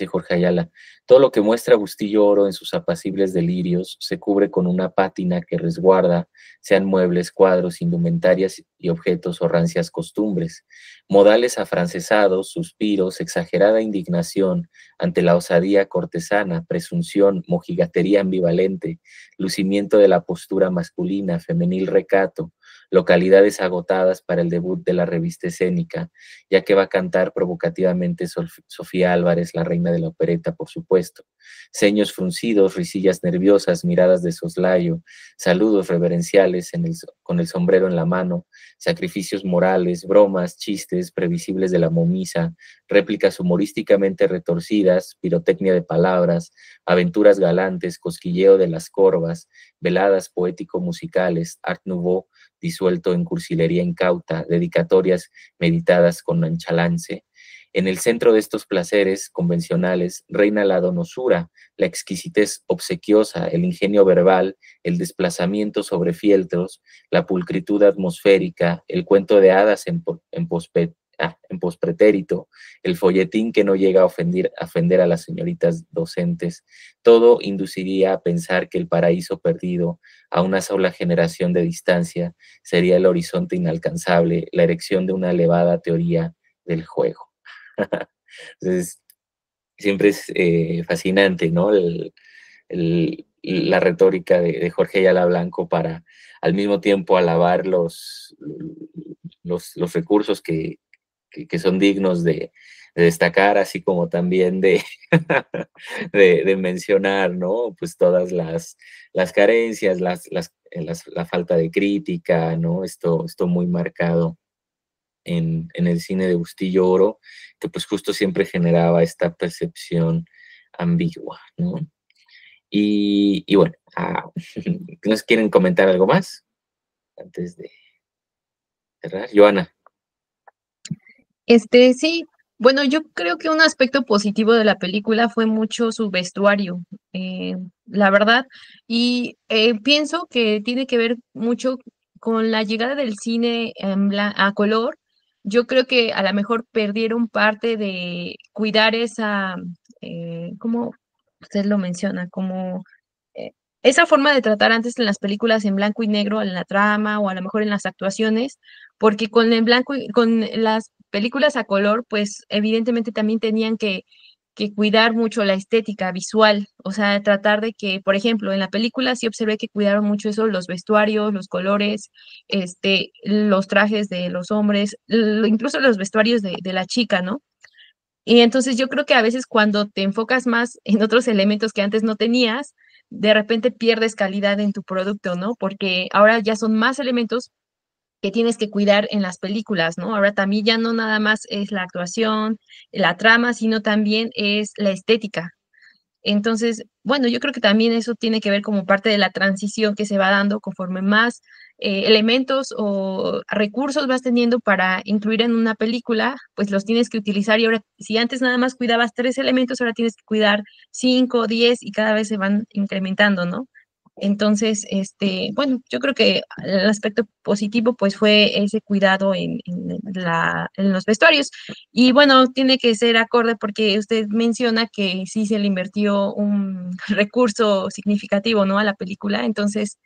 Jorge Ayala. Todo lo que muestra Bustillo Oro en sus apacibles delirios se cubre con una pátina que resguarda, sean muebles, cuadros, indumentarias y objetos o rancias costumbres, modales afrancesados, suspiros, exagerada indignación ante la osadía cortesana, presunción, mojigatería ambivalente, lucimiento de la postura masculina, femenil recato, localidades agotadas para el debut de la revista escénica, ya que va a cantar provocativamente Sofía Álvarez, la reina de la opereta, por supuesto, ceños fruncidos, risillas nerviosas, miradas de soslayo, saludos reverenciales con el sombrero en la mano, sacrificios morales, bromas, chistes previsibles de la momisa, réplicas humorísticamente retorcidas, pirotecnia de palabras, aventuras galantes, cosquilleo de las corvas, veladas poético-musicales, art nouveau disuelto en cursilería incauta, dedicatorias meditadas con nonchalance. En el centro de estos placeres convencionales reina la donosura, la exquisitez obsequiosa, el ingenio verbal, el desplazamiento sobre fieltros, la pulcritud atmosférica, el cuento de hadas en pospretérito, el folletín que no llega a ofender a las señoritas docentes. Todo induciría a pensar que el paraíso perdido, a una sola generación de distancia, sería el horizonte inalcanzable, la erección de una elevada teoría del juego. Entonces, siempre es fascinante, ¿no? La retórica de Jorge Ayala Blanco para al mismo tiempo alabar los recursos que son dignos de destacar, así como también de mencionar, ¿no? Pues todas las carencias, la falta de crítica, ¿no? Esto muy marcado en el cine de Bustillo Oro, que pues justo siempre generaba esta percepción ambigua, ¿no? Y bueno, ¿nos quieren comentar algo más antes de cerrar? Joana. Sí, bueno, yo creo que un aspecto positivo de la película fue mucho su vestuario, la verdad, y pienso que tiene que ver mucho con la llegada del cine a color. Yo creo que a lo mejor perdieron parte de cuidar esa, ¿cómo usted lo menciona? Como eh, esa forma de tratar antes en las películas en blanco y negro, en la trama o a lo mejor en las actuaciones, porque con el blanco y con las películas a color, pues evidentemente también tenían que cuidar mucho la estética visual, o sea, tratar de que, por ejemplo, en la película sí observé que cuidaron mucho eso, los vestuarios, los colores, los trajes de los hombres, incluso los vestuarios de la chica, ¿no? Y entonces yo creo que a veces cuando te enfocas más en otros elementos que antes no tenías, de repente pierdes calidad en tu producto, ¿no? Porque ahora ya son más elementos que tienes que cuidar en las películas, ¿no? Ahora también ya no nada más es la actuación, la trama, sino también es la estética. Entonces, bueno, yo creo que también eso tiene que ver como parte de la transición que se va dando conforme más elementos o recursos vas teniendo para incluir en una película, pues los tienes que utilizar y ahora, si antes nada más cuidabas 3 elementos, ahora tienes que cuidar 5, 10 y cada vez se van incrementando, ¿no? Entonces, bueno, yo creo que el aspecto positivo pues fue ese cuidado en los vestuarios. Y bueno, tiene que ser acorde porque usted menciona que sí se le invirtió un recurso significativo, ¿no? A la película. Entonces,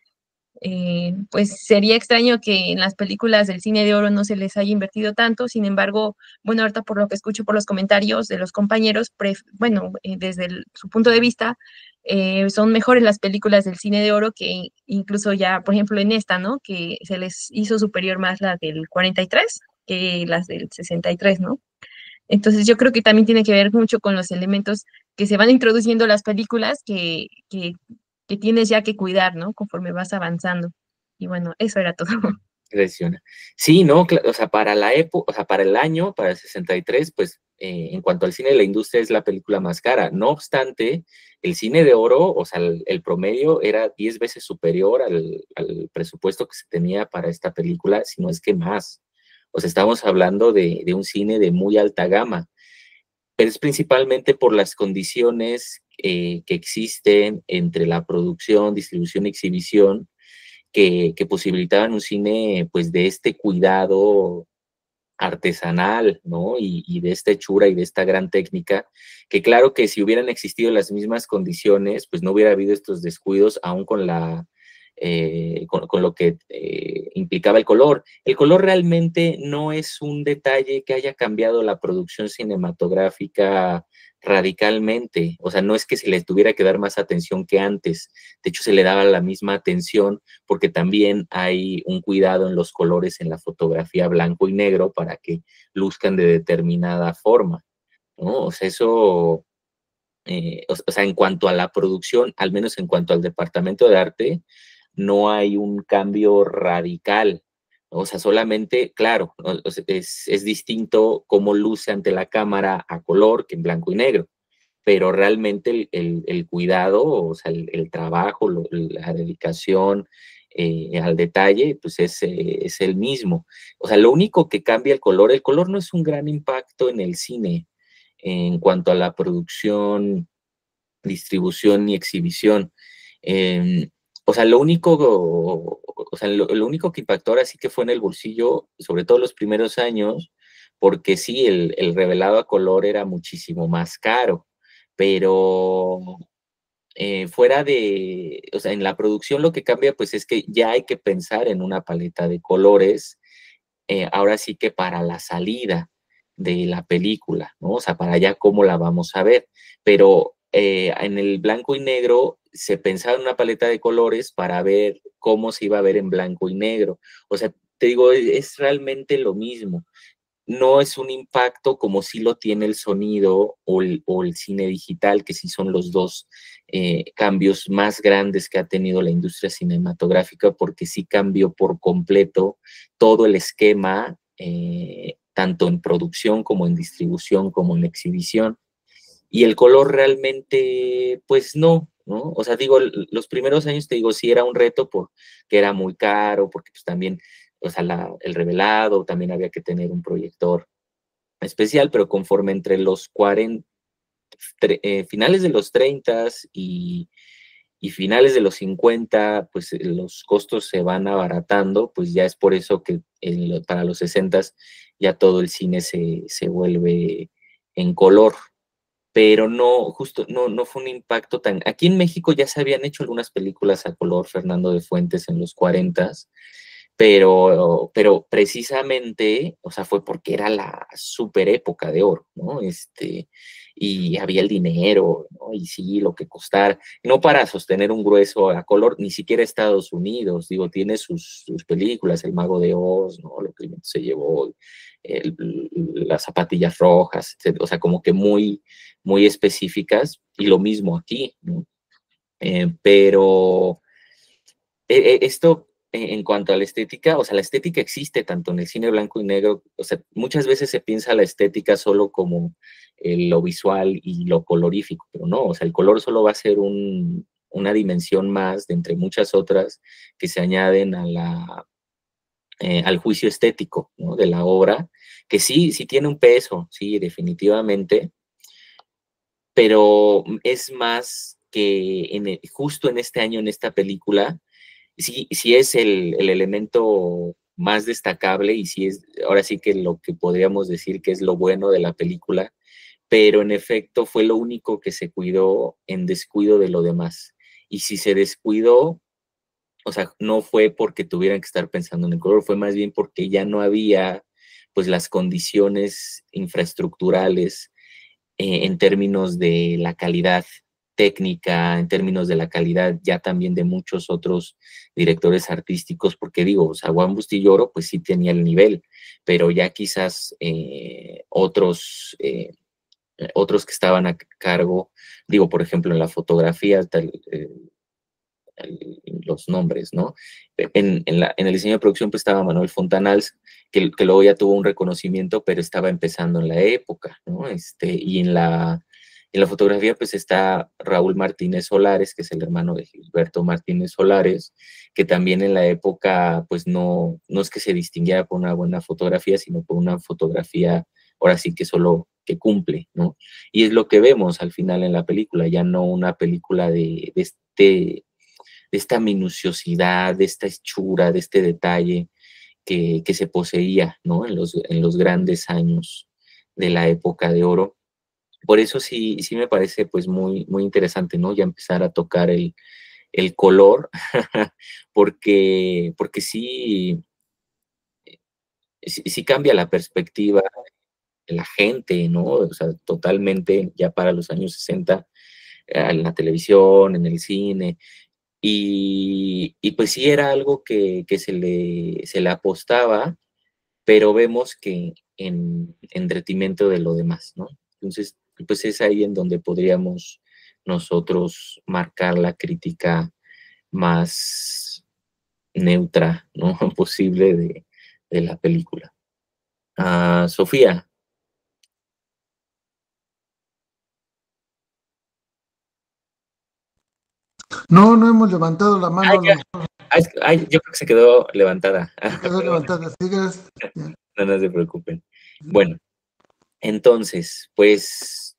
pues sería extraño que en las películas del cine de oro no se les haya invertido tanto. Sin embargo, bueno, ahorita por lo que escucho por los comentarios de los compañeros, bueno, desde su punto de vista, son mejores las películas del cine de oro que incluso ya, por ejemplo, en esta, ¿no? Que se les hizo superior más las del 43 que las del 63, ¿no? Entonces yo creo que también tiene que ver mucho con los elementos que se van introduciendo las películas que tienes ya que cuidar, ¿no? Conforme vas avanzando. Y bueno, eso era todo. Impresiona. Sí, no, o sea, para la época, o sea, para el año, para el 63, pues en cuanto al cine, la industria es la película más cara. No obstante, el cine de oro, o sea, el promedio era 10 veces superior al presupuesto que se tenía para esta película, si no es que más. O sea, estamos hablando de un cine de muy alta gama, pero es principalmente por las condiciones que existen entre la producción, distribución y exhibición que posibilitaban un cine pues de este cuidado artesanal, ¿no? Y de esta hechura y de esta gran técnica, que claro que si hubieran existido las mismas condiciones, pues no hubiera habido estos descuidos, aún con con lo que implicaba el color. El color realmente no es un detalle que haya cambiado la producción cinematográfica radicalmente, o sea, no es que se le tuviera que dar más atención que antes, de hecho se le daba la misma atención porque también hay un cuidado en los colores en la fotografía blanco y negro para que luzcan de determinada forma, ¿no? O sea, eso o sea, en cuanto a la producción, al menos en cuanto al departamento de arte, no hay un cambio radical. O sea, solamente, claro, o sea, es distinto cómo luce ante la cámara a color que en blanco y negro, pero realmente el cuidado, o sea, el trabajo, la dedicación al detalle, pues es el mismo. O sea, lo único que cambia el color no es un gran impacto en el cine en cuanto a la producción, distribución y exhibición. O sea, lo único que impactó ahora sí que fue en el bolsillo, sobre todo los primeros años, porque sí, el revelado a color era muchísimo más caro, pero fuera de, o sea, en la producción lo que cambia pues es que ya hay que pensar en una paleta de colores, ahora sí que para la salida de la película, ¿no? O sea, para ya cómo la vamos a ver, pero en el blanco y negro se pensaba en una paleta de colores para ver cómo se iba a ver en blanco y negro. O sea, te digo, es realmente lo mismo. No es un impacto como sí lo tiene el sonido o el cine digital, que sí son los dos cambios más grandes que ha tenido la industria cinematográfica, porque sí cambió por completo todo el esquema, tanto en producción como en distribución, como en exhibición. Y el color realmente, pues no. O sea, digo, los primeros años, te digo, sí era un reto porque era muy caro, porque pues también, o sea, el revelado, también había que tener un proyector especial, pero conforme entre los 40, finales de los 30 y finales de los 50, pues los costos se van abaratando, pues ya es por eso que para los 60 ya todo el cine se vuelve en color, pero no, justo, no fue un impacto tan... Aquí en México ya se habían hecho algunas películas a color, Fernando de Fuentes en los 40, pero precisamente, o sea, fue porque era la super época de oro, ¿no? Y había el dinero, ¿no? Y sí, lo que costara, no para sostener un grueso a color, ni siquiera Estados Unidos, digo, tiene sus películas, El Mago de Oz, ¿no? Lo que el viento se llevó, las zapatillas rojas, o sea, como que muy específicas, y lo mismo aquí, ¿no? Pero esto en cuanto a la estética, o sea, la estética existe tanto en el cine blanco y negro, o sea, muchas veces se piensa la estética solo como lo visual y lo colorífico, pero no, o sea, el color solo va a ser una dimensión más de entre muchas otras que se añaden al juicio estético, ¿no? De la obra, que sí tiene un peso, sí, definitivamente, pero es más que justo en este año, en esta película, sí es el elemento más destacable y sí es, ahora sí que lo que podríamos decir que es lo bueno de la película, pero en efecto fue lo único que se cuidó en descuido de lo demás. Y si se descuidó, o sea, no fue porque tuvieran que estar pensando en el color, fue más bien porque ya no había pues las condiciones infraestructurales en términos de la calidad técnica, en términos de la calidad ya también de muchos otros directores artísticos, porque digo, o sea, Juan Bustillo pues sí tenía el nivel, pero ya quizás otros que estaban a cargo, digo, por ejemplo, en la fotografía, los nombres, ¿no? En el diseño de producción pues estaba Manuel Fontanals, que luego ya tuvo un reconocimiento, pero estaba empezando en la época, ¿no? Y en la fotografía pues está Raúl Martínez Solares, que es el hermano de Gilberto Martínez Solares, que también en la época pues no es que se distinguiera por una buena fotografía, sino por una fotografía ahora sí que solo que cumple, ¿no? Y es lo que vemos al final en la película, ya no una película de esta minuciosidad, de esta hechura, de este detalle que se poseía, ¿no? En los grandes años de la época de oro. Por eso sí me parece pues muy interesante, ¿no? Ya empezar a tocar el color, porque sí cambia la perspectiva de la gente, ¿no? O sea, totalmente ya para los años 60, en la televisión, en el cine, y pues sí era algo que se le apostaba, pero vemos que en detrimento de lo demás, ¿no? Entonces, pues es ahí en donde podríamos nosotros marcar la crítica más neutra, ¿no? posible de la película. Sofía. No, no hemos levantado la mano. Yo creo que se quedó levantada. Se quedó levantada, sí, gracias. No se preocupen. Bueno, entonces, pues,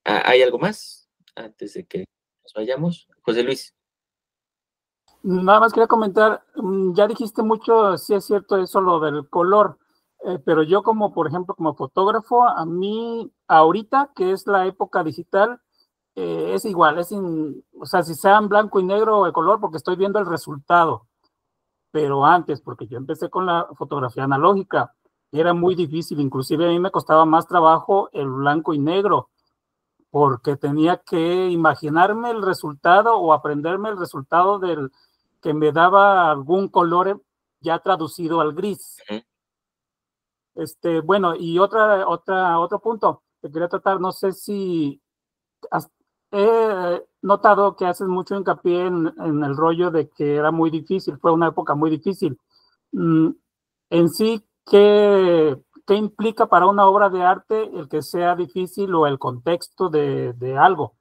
¿hay algo más antes de que nos vayamos? José Luis. Nada más quería comentar, ya dijiste mucho, sí es cierto eso, lo del color, pero yo como, por ejemplo, como fotógrafo, a mí ahorita, que es la época digital, es igual, o sea, si sea en blanco y negro o el color, porque estoy viendo el resultado, pero antes, porque yo empecé con la fotografía analógica, era muy difícil, inclusive a mí me costaba más trabajo el blanco y negro, porque tenía que imaginarme el resultado o aprenderme el resultado del que me daba algún color ya traducido al gris. Bueno, y otro punto que quería tratar, no sé si he notado que haces mucho hincapié en el rollo de que era muy difícil, fue una época muy difícil. En sí, ¿qué implica para una obra de arte el que sea difícil o el contexto de algo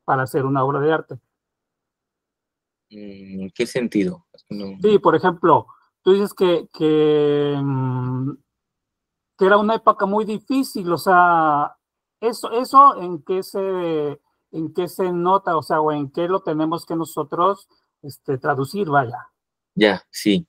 para hacer una obra de arte? ¿En qué sentido? No. Sí, por ejemplo, tú dices que era una época muy difícil, o sea, eso ¿en qué se nota, o sea, o en qué lo tenemos que nosotros traducir, vaya? Ya, sí.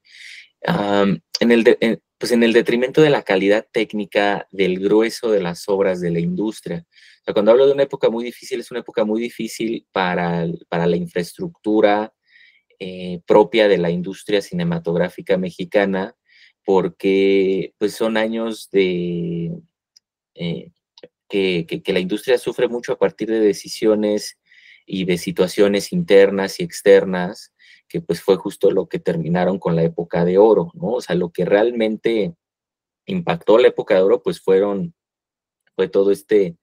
Pues en el detrimento de la calidad técnica del grueso de las obras de la industria. O sea, cuando hablo de una época muy difícil, es una época muy difícil para la infraestructura propia de la industria cinematográfica mexicana, porque pues son años de que la industria sufre mucho a partir de decisiones y de situaciones internas y externas, que pues fue justo lo que terminaron con la época de oro, ¿no? O sea, lo que realmente impactó la época de oro, pues fue todo este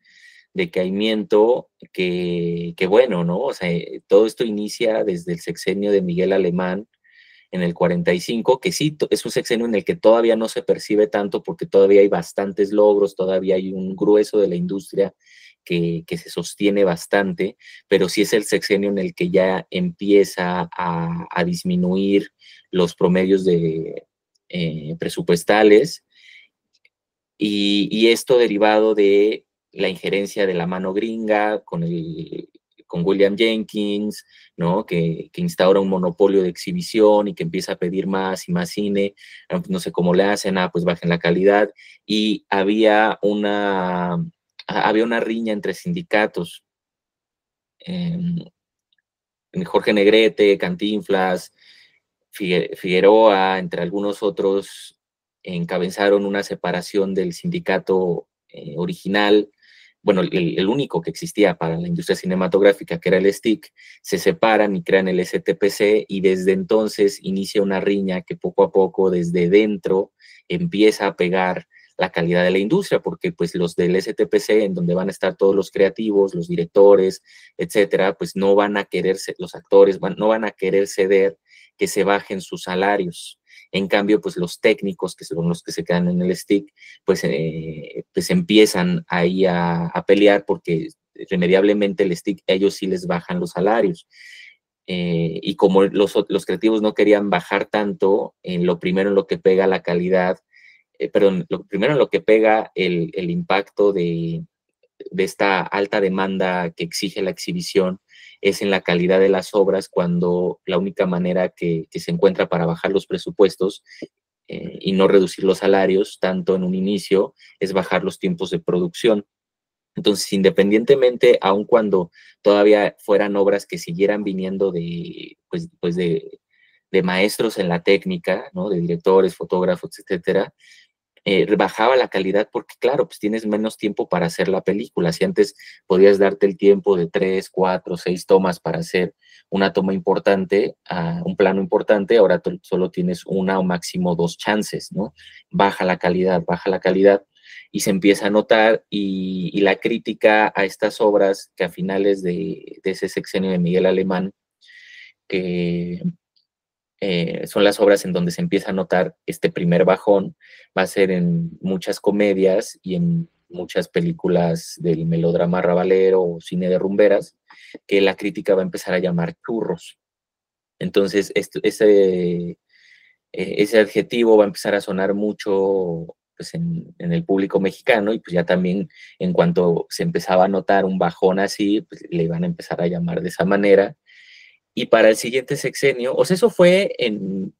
decaimiento que bueno, ¿no? O sea, todo esto inicia desde el sexenio de Miguel Alemán en el 45, que sí, es un sexenio en el que todavía no se percibe tanto porque todavía hay bastantes logros, todavía hay un grueso de la industria que se sostiene bastante, pero sí es el sexenio en el que ya empieza a disminuir los promedios presupuestales y esto derivado de la injerencia de la mano gringa con William Jenkins, ¿no? Que instaura un monopolio de exhibición y que empieza a pedir más y más cine. No sé cómo le hacen, pues bajen la calidad. Y había una riña entre sindicatos. Jorge Negrete, Cantinflas, Figueroa, entre algunos otros, encabezaron una separación del sindicato original, bueno, el único que existía para la industria cinematográfica, que era el STIC, se separan y crean el STPC y desde entonces inicia una riña que poco a poco desde dentro empieza a pegar la calidad de la industria, porque pues los del STPC, en donde van a estar todos los creativos, los directores, etcétera, pues no van a querer, los actores no van a querer ceder que se bajen sus salarios. En cambio, pues los técnicos, que son los que se quedan en el STIC, pues empiezan ahí a pelear porque irremediablemente el STIC, ellos sí les bajan los salarios. Y como los creativos no querían bajar tanto, lo primero en lo que pega la calidad, lo primero en lo que pega el impacto de esta alta demanda que exige la exhibición es en la calidad de las obras, cuando la única manera que se encuentra para bajar los presupuestos y no reducir los salarios, tanto en un inicio, es bajar los tiempos de producción. Entonces, independientemente, aun cuando todavía fueran obras que siguieran viniendo de maestros en la técnica, ¿no? De directores, fotógrafos, etcétera, bajaba la calidad porque, claro, pues tienes menos tiempo para hacer la película. Si antes podías darte el tiempo de 3, 4, 6 tomas para hacer una toma importante, un plano importante, ahora solo tienes una o máximo 2 chances, ¿no? Baja la calidad. y se empieza a notar, y la crítica a estas obras que a finales de ese sexenio de Miguel Alemán, que son las obras en donde se empieza a notar este primer bajón, va a ser en muchas comedias y en muchas películas del melodrama arrabalero o cine de rumberas, que la crítica va a empezar a llamar churros. Entonces, ese adjetivo va a empezar a sonar mucho, pues, en el público mexicano, y pues ya también en cuanto se empezaba a notar un bajón así, pues le van a empezar a llamar de esa manera. Y para el siguiente sexenio, o sea, eso fue en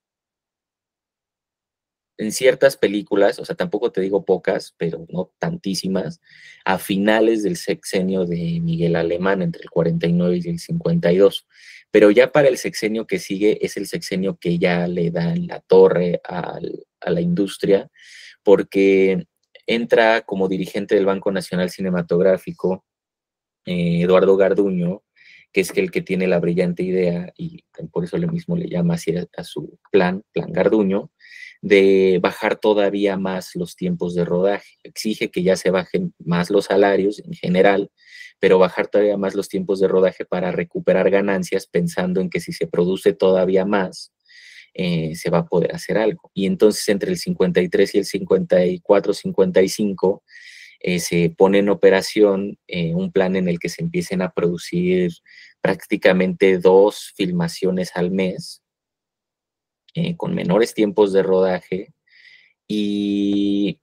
ciertas películas, o sea, tampoco te digo pocas, pero no tantísimas, a finales del sexenio de Miguel Alemán, entre el 49 y el 52. Pero ya para el sexenio que sigue es el sexenio que ya le dan la torre a la industria, porque entra como dirigente del Banco Nacional Cinematográfico Eduardo Garduño, que es el que tiene la brillante idea, y por eso lo mismo le llama así a su plan Garduño, de bajar todavía más los tiempos de rodaje. Exige que ya se bajen más los salarios en general, pero bajar todavía más los tiempos de rodaje para recuperar ganancias, pensando en que si se produce todavía más, se va a poder hacer algo. Y entonces entre el 53 y el 54-55 se pone en operación un plan en el que se empiecen a producir prácticamente 2 filmaciones al mes, con menores tiempos de rodaje, y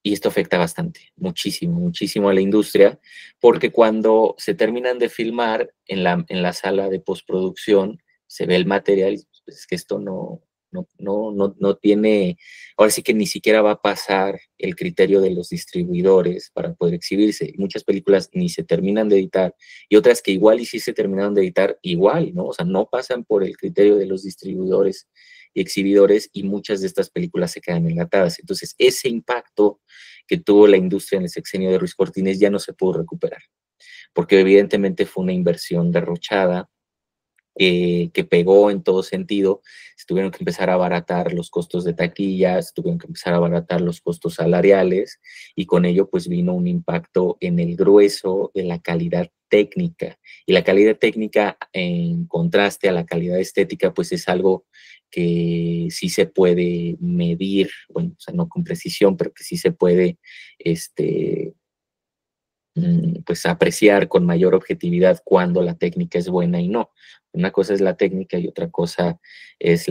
esto afecta bastante, muchísimo a la industria, porque cuando se terminan de filmar en la sala de postproducción, se ve el material, y pues es que esto no tiene, ahora sí que ni siquiera va a pasar el criterio de los distribuidores para poder exhibirse. Muchas películas ni se terminan de editar, y otras que igual y sí se terminaron de editar, igual, ¿no? O sea, no pasan por el criterio de los distribuidores y exhibidores, y muchas de estas películas se quedan enlatadas. Entonces, ese impacto que tuvo la industria en el sexenio de Ruiz Cortines ya no se pudo recuperar, porque evidentemente fue una inversión derrochada, que pegó en todo sentido. Se tuvieron que empezar a abaratar los costos de taquillas, se tuvieron que empezar a abaratar los costos salariales, y con ello pues vino un impacto en el grueso de la calidad técnica. Y la calidad técnica, en contraste a la calidad estética, pues es algo que sí se puede medir, bueno, o sea, no con precisión, pero que sí se puede pues apreciar con mayor objetividad cuando la técnica es buena y no. Una cosa es la técnica y otra cosa es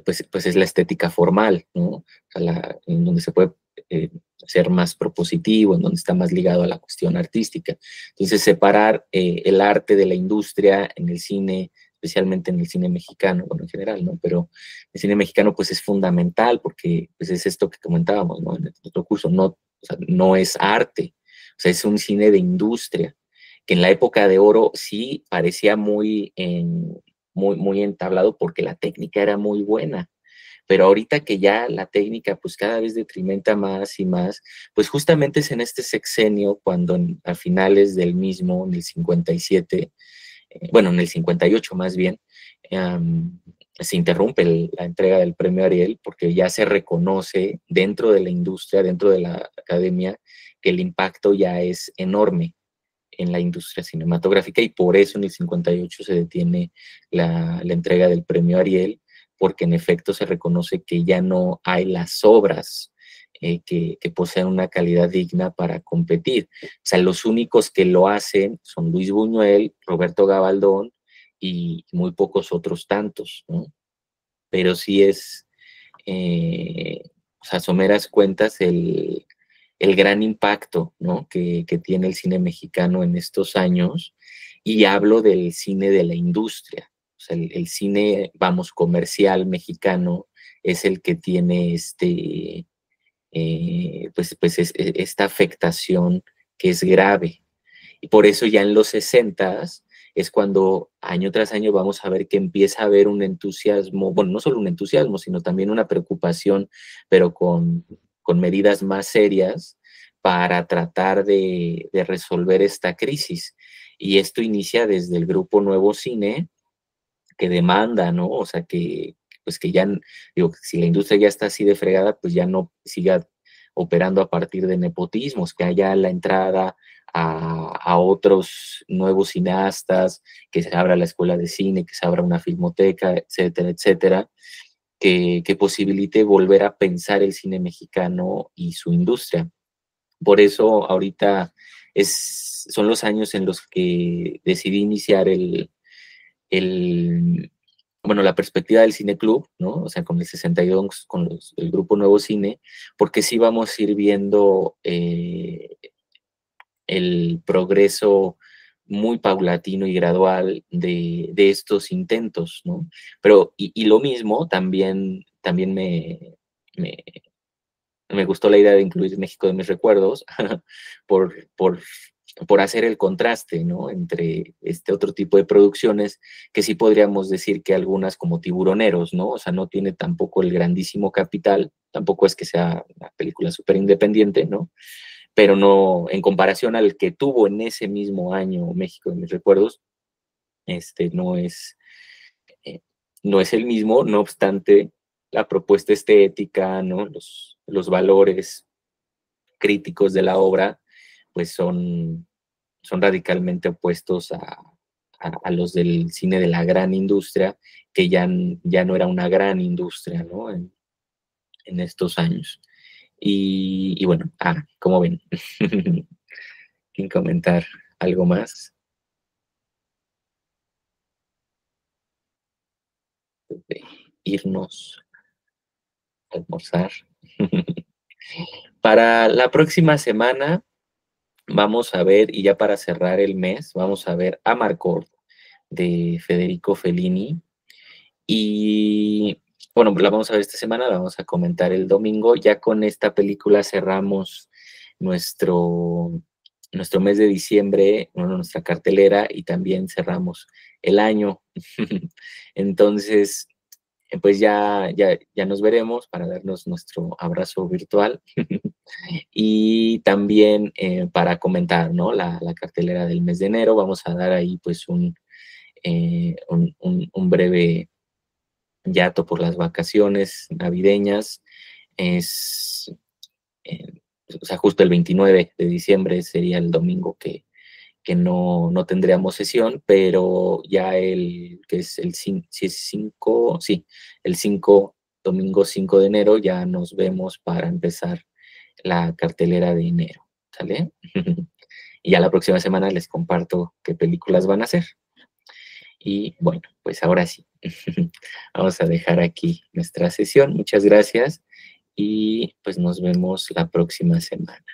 pues es la estética formal, ¿no? O sea, en donde se puede ser más propositivo, en donde está más ligado a la cuestión artística. Entonces, separar el arte de la industria en el cine, especialmente en el cine mexicano, bueno, en general, ¿no? Pero el cine mexicano pues es fundamental, porque pues es esto que comentábamos, ¿no? En el otro curso, no, o sea, no es arte, o sea, es un cine de industria, que en la época de oro sí parecía muy entablado porque la técnica era muy buena, pero ahorita que ya la técnica pues cada vez detrimenta más y más, pues justamente es en este sexenio cuando a finales del mismo, en el 57, bueno, en el 58 más bien, se interrumpe la entrega del premio Ariel, porque ya se reconoce dentro de la industria, dentro de la academia, que el impacto ya es enorme en la industria cinematográfica, y por eso en el 58 se detiene la entrega del premio Ariel, porque en efecto se reconoce que ya no hay las obras que poseen una calidad digna para competir. O sea, los únicos que lo hacen son Luis Buñuel, Roberto Gabaldón y muy pocos otros tantos, ¿no? Pero sí es, o sea, someras cuentas, el gran impacto, ¿no? que tiene el cine mexicano en estos años, y hablo del cine de la industria. O sea, el cine, vamos, comercial mexicano es el que tiene esta afectación que es grave. Y por eso ya en los 60s es cuando año tras año vamos a ver que empieza a haber un entusiasmo, bueno, no solo un entusiasmo, sino también una preocupación, pero con medidas más serias para tratar de resolver esta crisis. Y esto inicia desde el grupo Nuevo Cine, que demanda, ¿no? O sea, que pues que ya, digo, si la industria ya está así de fregada, pues ya no siga operando a partir de nepotismos, que haya la entrada a otros nuevos cineastas, que se abra la escuela de cine, que se abra una filmoteca, etcétera, etcétera, que posibilite volver a pensar el cine mexicano y su industria. Por eso ahorita son los años en los que decidí iniciar la perspectiva del Cine Club, ¿no? O sea, con el 62, con el Grupo Nuevo Cine, porque sí vamos a ir viendo el progreso muy paulatino y gradual de estos intentos, ¿no? Pero, y lo mismo, también me gustó la idea de incluir México de mis recuerdos por hacer el contraste, ¿no? Entre este otro tipo de producciones que sí podríamos decir que algunas como Tiburoneros, ¿no? O sea, no tiene tampoco el grandísimo capital, tampoco es que sea una película súper independiente, ¿no? Pero no, en comparación al que tuvo en ese mismo año México de mis recuerdos, no es el mismo, no obstante, la propuesta estética, ¿no? Los valores críticos de la obra, pues son radicalmente opuestos a los del cine de la gran industria, que ya no era una gran industria, ¿no? En estos años. Y bueno, ¿cómo ven? ¿Quieren comentar algo más? De irnos a almorzar. Para la próxima semana vamos a ver, y ya para cerrar el mes, vamos a ver Amarcord de Federico Fellini. Y bueno, la vamos a ver esta semana, la vamos a comentar el domingo. Ya con esta película cerramos nuestro mes de diciembre, nuestra cartelera, y también cerramos el año. Entonces, pues ya nos veremos para darnos nuestro abrazo virtual y también para comentar, ¿no? la cartelera del mes de enero. Vamos a dar ahí pues un breve yato por las vacaciones navideñas. O sea, justo el 29 de diciembre sería el domingo que no tendríamos sesión, pero ya el 5, domingo 5 de enero, ya nos vemos para empezar la cartelera de enero, ¿sale? Y ya la próxima semana les comparto qué películas van a hacer. Y bueno, pues ahora sí, vamos a dejar aquí nuestra sesión. Muchas gracias y pues nos vemos la próxima semana.